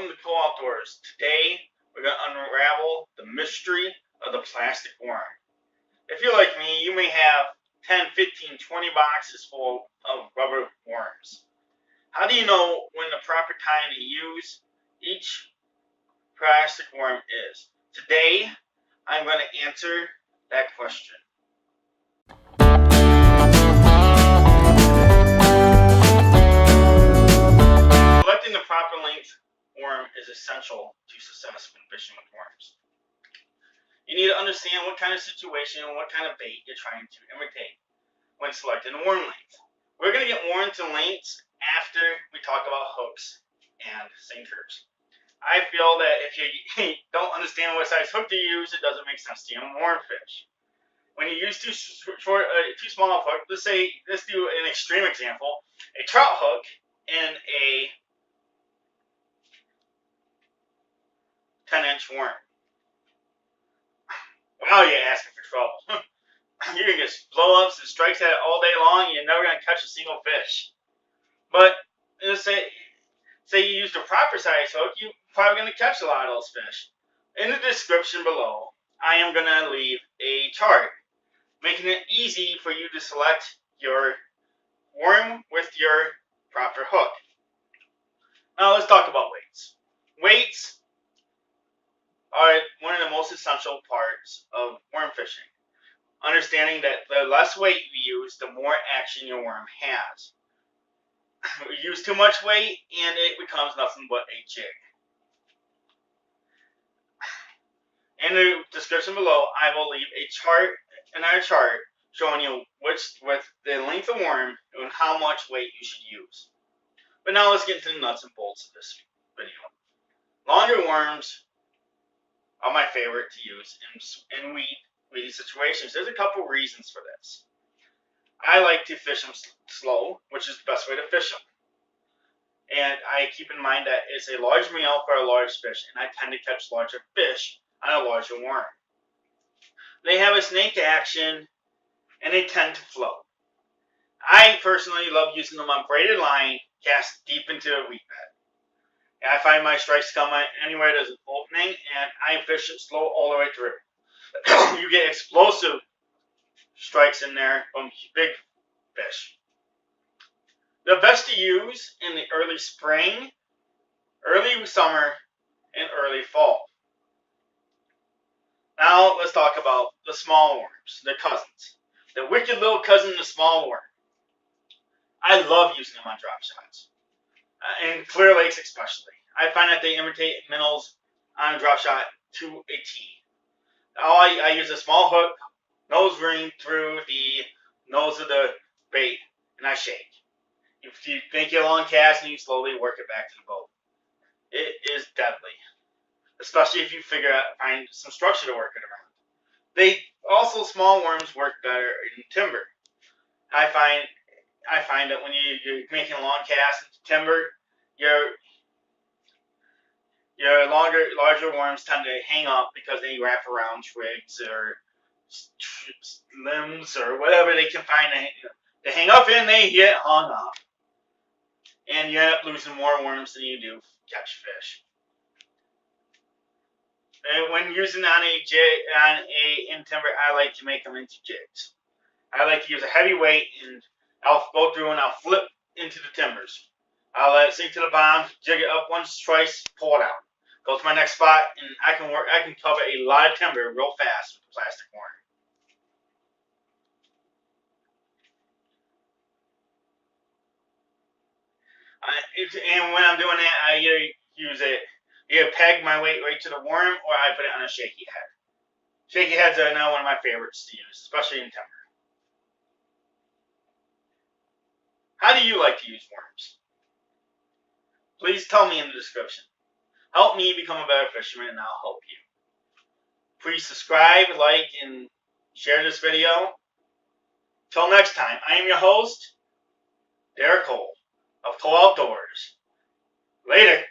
Welcome to Cool Outdoors. Today, we're going to unravel the mystery of the plastic worm. If you're like me, you may have 10, 15, 20 boxes full of rubber worms. How do you know when the proper time to use each plastic worm is? Today, I'm going to answer that question. Selecting the proper length worm is essential to success when fishing with worms. You need to understand what kind of situation and what kind of bait you're trying to imitate when selecting a worm length. We're going to get more into lengths after we talk about hooks and sinkers. I feel that if you don't understand what size hook to use, it doesn't make sense to you on worm fish. When you use too small of hook, let's do an extreme example, a trout hook and a 10-inch worm. Wow, you're asking for trouble. You're going to get blow-ups and strikes at it all day long, and you're never going to catch a single fish. But let's say you use the proper size hook, you're probably going to catch a lot of those fish. In the description below, I am going to leave a chart, making it easy for you to select your worm with your proper hook. Now let's talk about weights. Weights are one of the most essential parts of worm fishing. Understanding that the less weight you use, the more action your worm has. We use too much weight and it becomes nothing but a jig. In the description below, I will leave a chart, another chart, showing you with the length of worm and how much weight you should use. But now let's get into the nuts and bolts of this video. Longer worms are my favorite to use in weedy situations. There's a couple reasons for this. I like to fish them slow, which is the best way to fish them. And I keep in mind that it's a large meal for a large fish, and I tend to catch larger fish on a larger worm. They have a snake action, and they tend to float. I personally love using them on braided line, cast deep into a weed bed. I find my strikes come anywhere there's an opening, and I fish it slow all the way through. You get explosive strikes in there from big fish. The best to use in the early spring, early summer, and early fall. Now let's talk about the small worms, the cousins. The wicked little cousin, the small worm. I love using them on drop shots. In clear lakes especially. I find that they imitate minnows on a drop shot to a T. I use a small hook, nose ring through the nose of the bait, and I shake. If you make a long cast and you slowly work it back to the boat, it is deadly. Especially if you find some structure to work it around. Small worms work better in timber. I find that when you're making a long cast into timber, your larger worms tend to hang up because they wrap around twigs or limbs or whatever they can find to hang up in. They get hung up, and you end up losing more worms than you do catch fish. And when using in timber, I like to make them into jigs. I like to use a heavy weight, and I'll go through and I'll flip into the timbers. I'll let it sink to the bottom, jig it up once, twice, pull it out. Go to my next spot, and I can cover a lot of timber real fast with the plastic worm. And when I'm doing that, I either peg my weight right to the worm, or I put it on a shaky head. Shaky heads are now one of my favorites to use, especially in timber. How do you like to use worms? Please tell me in the description. Help me become a better fisherman, and I'll help you. Please subscribe, like, and share this video. Till next time, I am your host, Derek Cole of Cool Outdoors. Later.